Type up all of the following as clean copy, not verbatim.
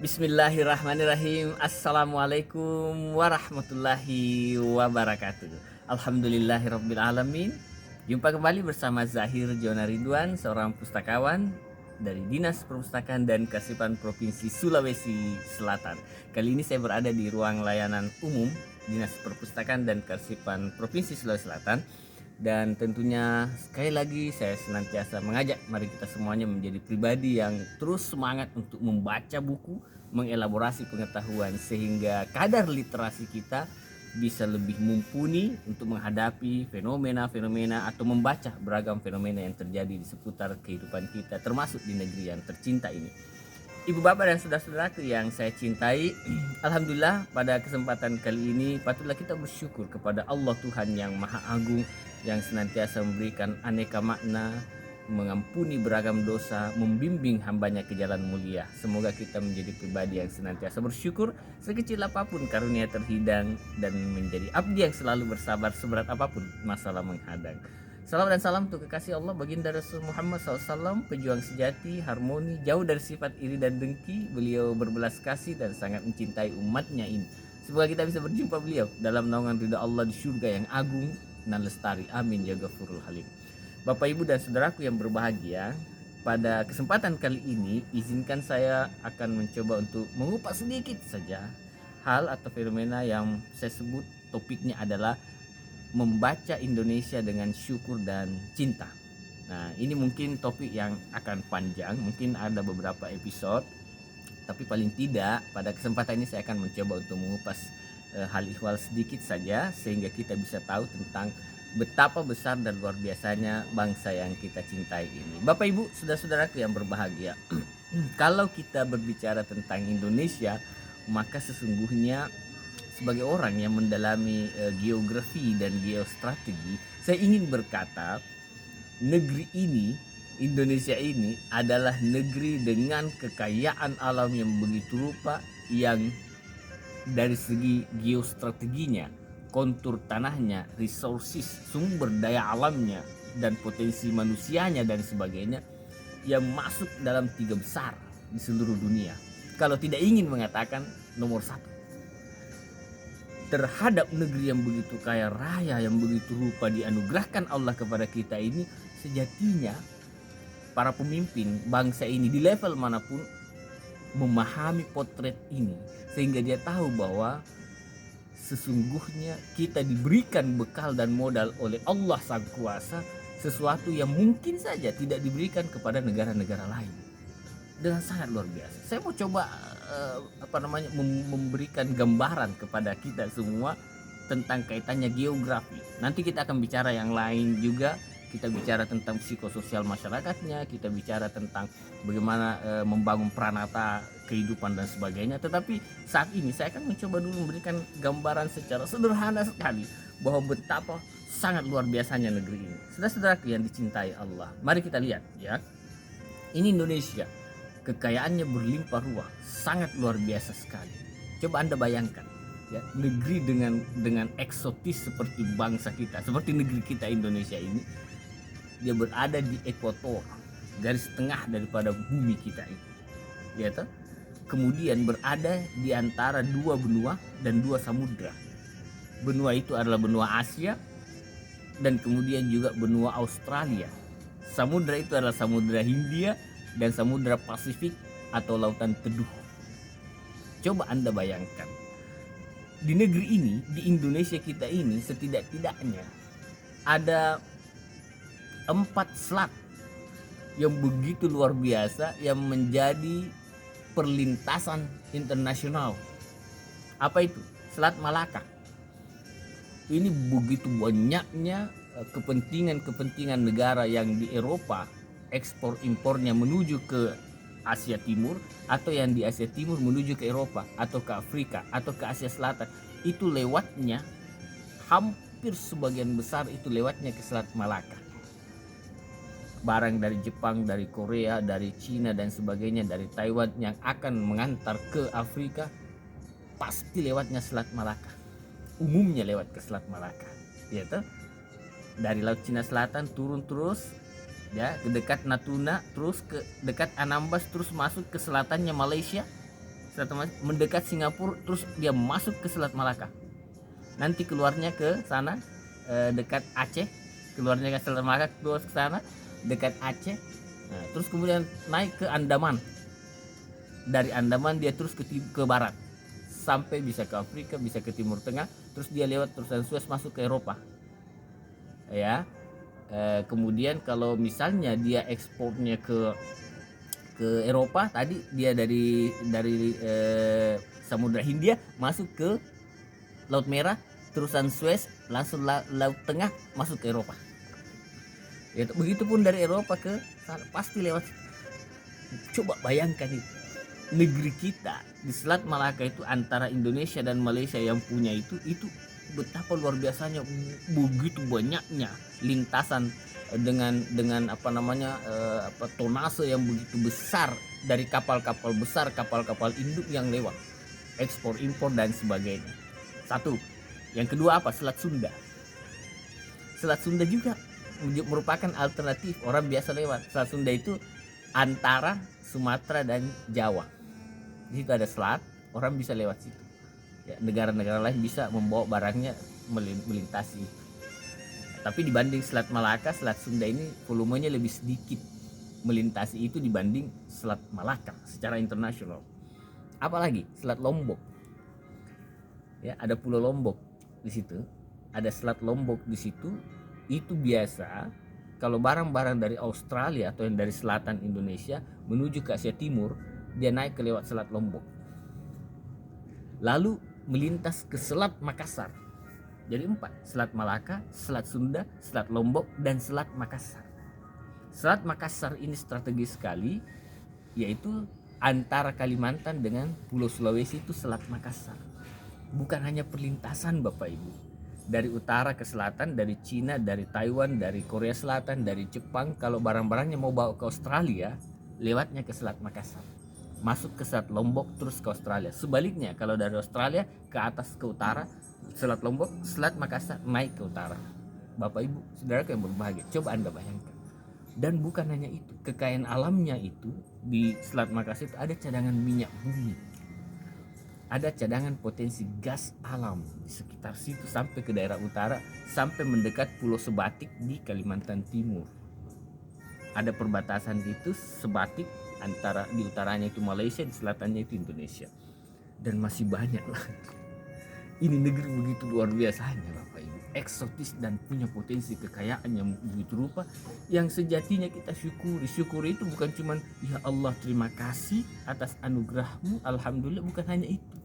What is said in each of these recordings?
Bismillahirrahmanirrahim. Assalamualaikum warahmatullahi wabarakatuh. Alhamdulillahirabbil alamin. Jumpa kembali bersama Zahir Jona Ridwan, seorang pustakawan dari Dinas Perpustakaan dan Kearsipan Provinsi Sulawesi Selatan. Kali ini saya berada di ruang layanan umum Dinas Perpustakaan dan Kearsipan Provinsi Sulawesi Selatan. Dan tentunya sekali lagi saya senantiasa mengajak mari kita semuanya menjadi pribadi yang terus semangat untuk membaca buku, mengelaborasi pengetahuan sehingga kadar literasi kita bisa lebih mumpuni untuk menghadapi fenomena-fenomena atau membaca beragam fenomena yang terjadi di seputar kehidupan kita, termasuk di negeri yang tercinta ini. Ibu bapak dan saudara-saudaraku yang saya cintai, alhamdulillah pada kesempatan kali ini patutlah kita bersyukur kepada Allah Tuhan yang Maha Agung, yang senantiasa memberikan aneka makna, mengampuni beragam dosa, membimbing hambanya ke jalan mulia. Semoga kita menjadi pribadi yang senantiasa bersyukur sekecil apapun karunia terhidang, dan menjadi abdi yang selalu bersabar seberat apapun masalah menghadang. Salam dan salam untuk kekasih Allah baginda Rasul Muhammad SAW, pejuang sejati, harmoni, jauh dari sifat iri dan dengki. Beliau berbelas kasih dan sangat mencintai umatnya ini. Semoga kita bisa berjumpa beliau dalam naungan ridha Allah di surga yang agung dan lestari. Amin ya ghafurul halim. Bapak ibu dan saudaraku yang berbahagia, pada kesempatan kali ini izinkan saya akan mencoba untuk mengupas sedikit saja hal atau fenomena yang saya sebut topiknya adalah membaca Indonesia dengan syukur dan cinta. Nah, ini mungkin topik yang akan panjang, mungkin ada beberapa episode, tapi paling tidak pada kesempatan ini saya akan mencoba untuk mengupas hal ihwal sedikit saja sehingga kita bisa tahu tentang betapa besar dan luar biasanya bangsa yang kita cintai ini. Bapak Ibu, saudara-saudaraku yang berbahagia, kalau kita berbicara tentang Indonesia, maka sesungguhnya sebagai orang yang mendalami geografi dan geostrategi, saya ingin berkata, negeri ini, Indonesia ini adalah negeri dengan kekayaan alam yang begitu rupa, yang dari segi geostrateginya, kontur tanahnya, resources, sumber daya alamnya, dan potensi manusianya dan sebagainya, yang masuk dalam 3 besar di seluruh dunia. Kalau tidak ingin mengatakan nomor 1. Terhadap negeri yang begitu kaya raya, yang begitu rupa dianugerahkan Allah kepada kita ini, sejatinya para pemimpin bangsa ini di level manapun memahami potret ini sehingga dia tahu bahwa sesungguhnya kita diberikan bekal dan modal oleh Allah Sang Kuasa, sesuatu yang mungkin saja tidak diberikan kepada negara-negara lain dengan sangat luar biasa. Saya mau coba memberikan gambaran kepada kita semua tentang kaitannya geografi. Nanti kita akan bicara yang lain juga. Kita bicara tentang psikososial masyarakatnya, kita bicara tentang bagaimana membangun pranata kehidupan dan sebagainya. Tetapi saat ini saya akan mencoba dulu memberikan gambaran secara sederhana sekali bahwa betapa sangat luar biasanya negeri ini. Saudara-saudaraku yang dicintai Allah, mari kita lihat ya. Ini Indonesia, kekayaannya berlimpah ruah, sangat luar biasa sekali. Coba Anda bayangkan ya, negeri dengan eksotis seperti bangsa kita, seperti negeri kita Indonesia ini, dia berada di ekuator, garis tengah daripada bumi kita ini, ya toh? Kemudian berada di antara 2 benua dan 2 samudra. Benua itu adalah benua Asia dan kemudian juga benua Australia. Samudra itu adalah Samudra Hindia dan Samudra Pasifik atau Lautan Teduh. Coba Anda bayangkan, di negeri ini, di Indonesia kita ini, setidak-tidaknya ada 4 selat yang begitu luar biasa yang menjadi perlintasan internasional. Apa itu? Selat Malaka. Ini begitu banyaknya kepentingan-kepentingan negara yang di Eropa ekspor impornya menuju ke Asia Timur, atau yang di Asia Timur menuju ke Eropa atau ke Afrika atau ke Asia Selatan, itu lewatnya hampir sebagian besar itu lewatnya ke Selat Malaka. Barang dari Jepang, dari Korea, dari Cina dan sebagainya, dari Taiwan yang akan mengantar ke Afrika pasti lewatnya Selat Malaka. Umumnya lewat ke Selat Malaka, ya toh? Dari Laut Cina Selatan turun terus ya ke dekat Natuna, terus ke dekat Anambas, terus masuk ke selatannya Malaysia, mendekat Singapura, terus dia masuk ke Selat Malaka, nanti keluarnya ke sana dekat Aceh, keluarnya ke Selat Malaka, keluar ke sana dekat Aceh. Nah, terus kemudian naik ke Andaman, dari Andaman dia terus ke barat sampai bisa ke Afrika, bisa ke Timur Tengah, terus dia lewat terusan Suez masuk ke Eropa ya. Kemudian kalau misalnya dia ekspornya ke Eropa, tadi dia dari Samudra Hindia masuk ke Laut Merah, terusan Suez langsung Laut Tengah masuk ke Eropa ya. Begitupun dari Eropa ke sana pasti lewat. Coba bayangkan itu, negeri kita di Selat Malaka itu antara Indonesia dan Malaysia yang punya itu betapa luar biasanya, begitu banyaknya lintasan dengan tonase yang begitu besar dari kapal-kapal besar, kapal-kapal induk yang lewat ekspor impor dan sebagainya. Satu. Yang kedua apa? Selat Sunda. Selat Sunda juga merupakan alternatif orang biasa lewat. Selat Sunda itu antara Sumatera dan Jawa. Di situ ada selat, orang bisa lewat situ. Ya, negara-negara lain bisa membawa barangnya melintasi. Tapi dibanding Selat Malaka, Selat Sunda ini volumenya lebih sedikit melintasi itu dibanding Selat Malaka secara internasional. Apalagi Selat Lombok. Ya, ada Pulau Lombok di situ, ada Selat Lombok di situ. Itu biasa kalau barang-barang dari Australia atau yang dari selatan Indonesia menuju ke Asia Timur, dia naik ke lewat Selat Lombok, lalu melintas ke Selat Makassar. Jadi 4, Selat Malaka, Selat Sunda, Selat Lombok, dan Selat Makassar. Selat Makassar ini strategis sekali, yaitu antara Kalimantan dengan Pulau Sulawesi itu Selat Makassar. Bukan hanya perlintasan Bapak Ibu, dari utara ke selatan, dari Cina, dari Taiwan, dari Korea Selatan, dari Jepang, kalau barang-barangnya mau bawa ke Australia, lewatnya ke Selat Makassar, masuk ke Selat Lombok terus ke Australia. Sebaliknya kalau dari Australia ke atas ke utara, Selat Lombok, Selat Makassar naik ke utara. Bapak Ibu, saudara yang berbahagia, coba Anda bayangkan. Dan bukan hanya itu, kekayaan alamnya itu di Selat Makassar itu ada cadangan minyak bumi, ada cadangan potensi gas alam di sekitar situ sampai ke daerah utara, sampai mendekat Pulau Sebatik di Kalimantan Timur. Ada perbatasan itu Sebatik, antara di utaranya itu Malaysia, di selatannya itu Indonesia, dan masih banyak lagi. Ini negeri begitu luar biasanya Bapak Ibu, eksotis dan punya potensi kekayaan yang begitu rupa, yang sejatinya kita syukuri. Syukuri itu bukan cuman ya Allah terima kasih atas anugerahmu, alhamdulillah, bukan hanya itu.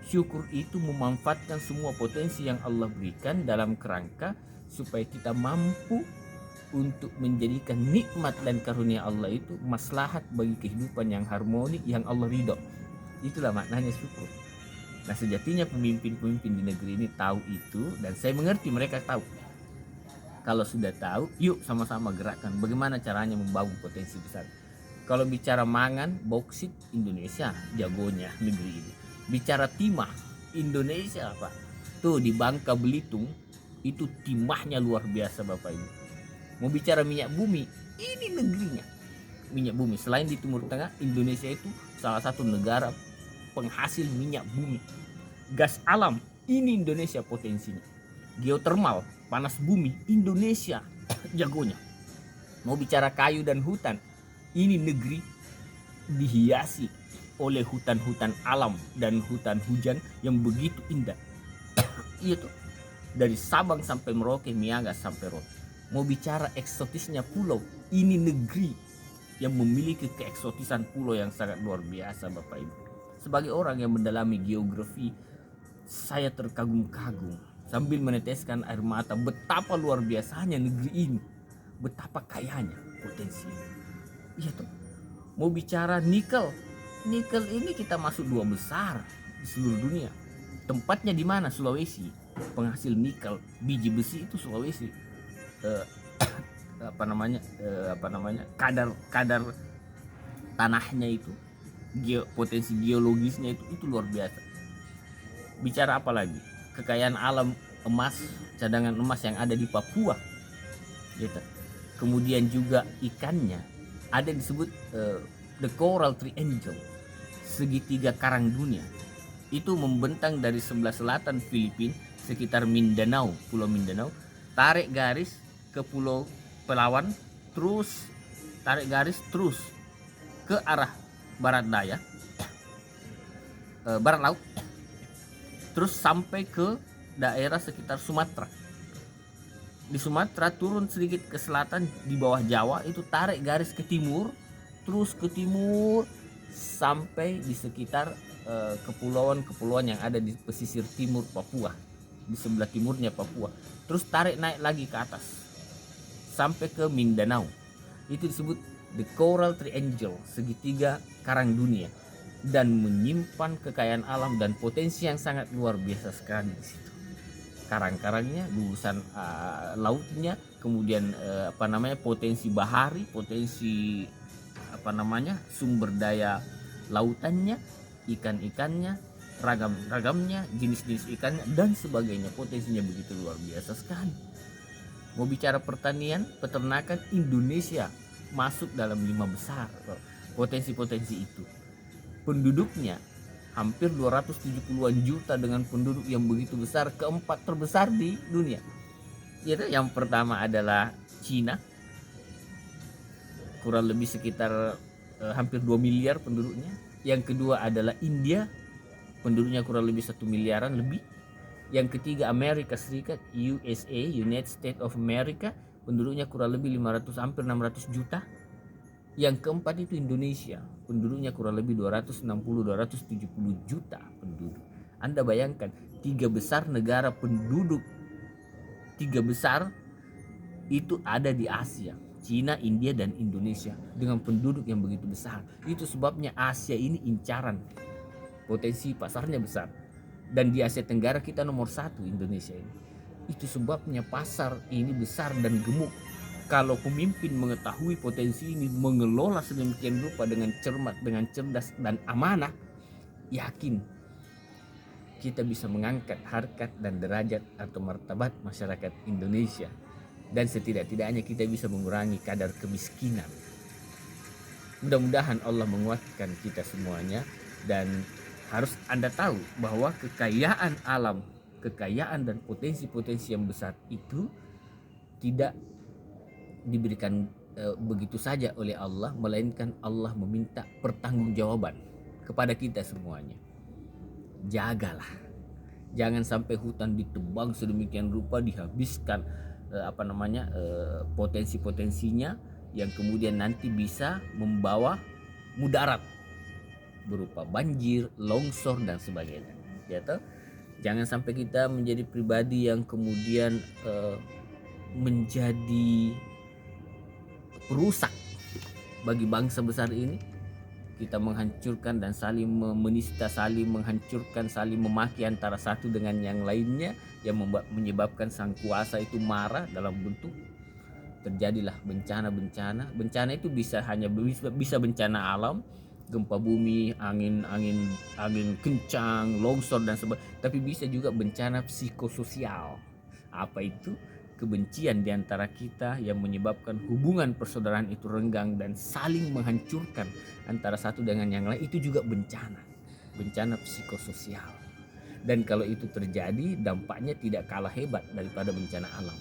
Syukur itu memanfaatkan semua potensi yang Allah berikan dalam kerangka supaya kita mampu untuk menjadikan nikmat dan karunia Allah itu maslahat bagi kehidupan yang harmoni, yang Allah ridho. Itulah maknanya syukur. Nah, sejatinya pemimpin-pemimpin di negeri ini tahu itu, dan saya mengerti mereka tahu. Kalau sudah tahu, yuk sama-sama gerakkan bagaimana caranya membangun potensi besar. Kalau bicara mangan, boksit, Indonesia jagonya negeri ini. Bicara timah, Indonesia apa? Tuh di Bangka Belitung itu timahnya luar biasa Bapak Ibu. Mau bicara minyak bumi, ini negerinya minyak bumi. Selain di Timur Tengah, Indonesia itu salah satu negara penghasil minyak bumi. Gas alam, ini Indonesia potensinya. Geotermal, panas bumi, Indonesia jagonya. Mau bicara kayu dan hutan, ini negeri dihiasi oleh hutan-hutan alam dan hutan hujan yang begitu indah. Iya tuh, dari Sabang sampai Merauke, Miangas sampai Rote. Mau bicara eksotisnya pulau, ini negeri yang memiliki keeksotisan pulau yang sangat luar biasa Bapak Ibu. Sebagai orang yang mendalami geografi, saya terkagum-kagum sambil meneteskan air mata betapa luar biasanya negeri ini, betapa kayanya potensi. Iya tuh. Mau bicara nikel ini kita masuk 2 besar di seluruh dunia. Tempatnya di mana? Sulawesi, penghasil nikel. Biji besi itu Sulawesi. Kadar tanahnya itu, potensi geologisnya itu luar biasa. Bicara apa lagi? Kekayaan alam emas, cadangan emas yang ada di Papua, gitu. Kemudian juga ikannya ada disebut the coral triangle, segitiga karang dunia. Itu membentang dari sebelah selatan Filipina sekitar Mindanao, Pulau Mindanao, tarik garis ke Pulau Palawan, terus tarik garis terus ke arah barat daya, barat laut, terus sampai ke daerah sekitar Sumatera. Di Sumatera turun sedikit ke selatan di bawah Jawa, itu tarik garis ke timur, terus ke timur sampai di sekitar kepulauan-kepulauan yang ada di pesisir timur Papua, di sebelah timurnya Papua. Terus tarik naik lagi ke atas sampai ke Mindanao. Itu disebut the Coral Triangle, segitiga karang dunia, dan menyimpan kekayaan alam dan potensi yang sangat luar biasa sekali di situ. Karang-karangnya, gugusan lautnya, kemudian potensi bahari, potensi sumber daya lautannya, ikan-ikannya, ragamnya, jenis-jenis ikannya dan sebagainya. Potensinya begitu luar biasa sekali. Mau bicara pertanian, peternakan, Indonesia masuk dalam 5 besar potensi-potensi itu. Penduduknya hampir 270-an juta dengan penduduk yang begitu besar, keempat terbesar di dunia. Yaitu yang pertama adalah Cina, kurang lebih sekitar hampir 2 miliar penduduknya. Yang kedua adalah India, penduduknya kurang lebih 1 miliaran lebih. Yang ketiga Amerika Serikat, USA, United States of America, penduduknya kurang lebih 500 hampir 600 juta. Yang keempat itu Indonesia, penduduknya kurang lebih 260-270 juta penduduk. Anda bayangkan, 3 besar negara penduduk, 3 besar itu ada di Asia, Cina, India, dan Indonesia dengan penduduk yang begitu besar. Itu sebabnya Asia ini incaran, potensi pasarnya besar. Dan di Asia Tenggara kita nomor 1, Indonesia ini. Itu sebabnya pasar ini besar dan gemuk. Kalau pemimpin mengetahui potensi ini, mengelola sedemikian rupa dengan cermat, dengan cerdas dan amanah, yakin kita bisa mengangkat harkat dan derajat atau martabat masyarakat Indonesia. Dan setidak-tidaknya kita bisa mengurangi kadar kemiskinan. Mudah-mudahan Allah menguatkan kita semuanya. Dan harus Anda tahu bahwa kekayaan alam, kekayaan dan potensi-potensi yang besar itu tidak diberikan begitu saja oleh Allah, melainkan Allah meminta pertanggungjawaban kepada kita semuanya. Jagalah, jangan sampai hutan ditebang sedemikian rupa, dihabiskan potensi-potensinya yang kemudian nanti bisa membawa mudarat berupa banjir, longsor dan sebagainya. Ya toh? Jangan sampai kita menjadi pribadi yang kemudian menjadi perusak bagi bangsa besar ini. Kita menghancurkan dan saling menista, saling menghancurkan, saling memaki antara satu dengan yang lainnya, yang menyebabkan sang kuasa itu marah dalam bentuk terjadilah bencana-bencana. Bencana itu bisa bencana alam, gempa bumi, angin kencang, longsor dan sebagainya, tapi bisa juga bencana psikososial. Apa itu? Kebencian di antara kita yang menyebabkan hubungan persaudaraan itu renggang dan saling menghancurkan antara satu dengan yang lain. Itu juga bencana psikososial. Dan kalau itu terjadi, dampaknya tidak kalah hebat daripada bencana alam.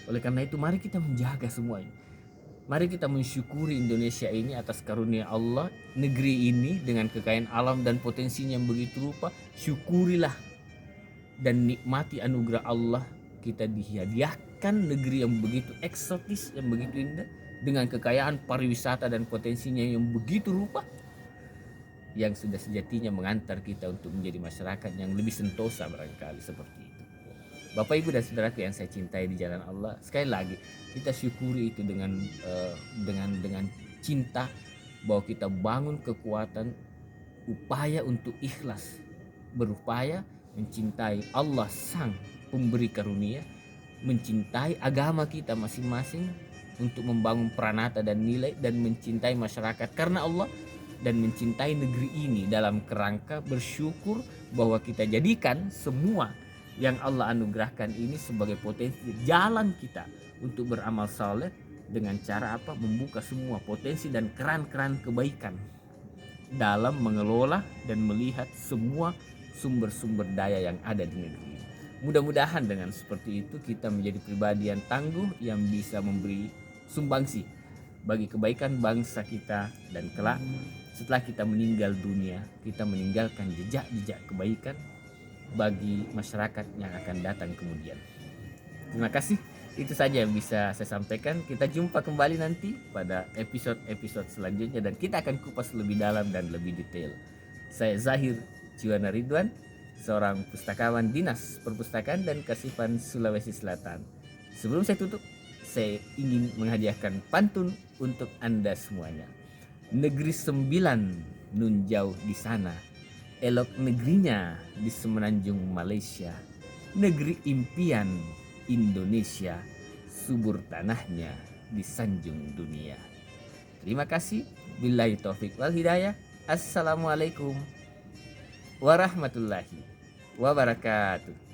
Oleh karena itu, mari kita menjaga semua ini. Mari kita mensyukuri Indonesia ini atas karunia Allah, negeri ini dengan kekayaan alam dan potensinya yang begitu rupa. Syukurilah dan nikmati anugerah Allah. Kita dihadiahkan negeri yang begitu eksotis, yang begitu indah, dengan kekayaan pariwisata dan potensinya yang begitu rupa, yang sudah sejatinya mengantar kita untuk menjadi masyarakat yang lebih sentosa barangkali seperti itu. Bapak, Ibu, dan saudaraku yang saya cintai di jalan Allah, sekali lagi kita syukuri itu dengan cinta, bahwa kita bangun kekuatan, upaya untuk ikhlas, berupaya mencintai Allah sang pemberi karunia, mencintai agama kita masing-masing untuk membangun pranata dan nilai, dan mencintai masyarakat karena Allah, dan mencintai negeri ini dalam kerangka bersyukur bahwa kita jadikan semua yang Allah anugerahkan ini sebagai potensi jalan kita untuk beramal saleh dengan cara apa? Membuka semua potensi dan keran-keran kebaikan dalam mengelola dan melihat semua sumber-sumber daya yang ada di negeri ini. Mudah-mudahan dengan seperti itu kita menjadi pribadi yang tangguh yang bisa memberi sumbangsi bagi kebaikan bangsa kita, dan kelak setelah kita meninggal dunia kita meninggalkan jejak-jejak kebaikan bagi masyarakat yang akan datang kemudian. Terima kasih, itu saja yang bisa saya sampaikan. Kita jumpa kembali nanti pada episode-episode selanjutnya dan kita akan kupas lebih dalam dan lebih detail. Saya Zahir Juwana Ridwan, seorang pustakawan Dinas Perpustakaan dan Kasipan Sulawesi Selatan. Sebelum saya tutup, saya ingin menghadiahkan pantun untuk Anda semuanya. Negeri sembilan nun jauh di sana, elok negerinya di semenanjung Malaysia. Negeri impian Indonesia, subur tanahnya di sanjung dunia. Terima kasih. Billahi taufik wal hidayah. Assalamualaikum warahmatullahi wabarakatuh.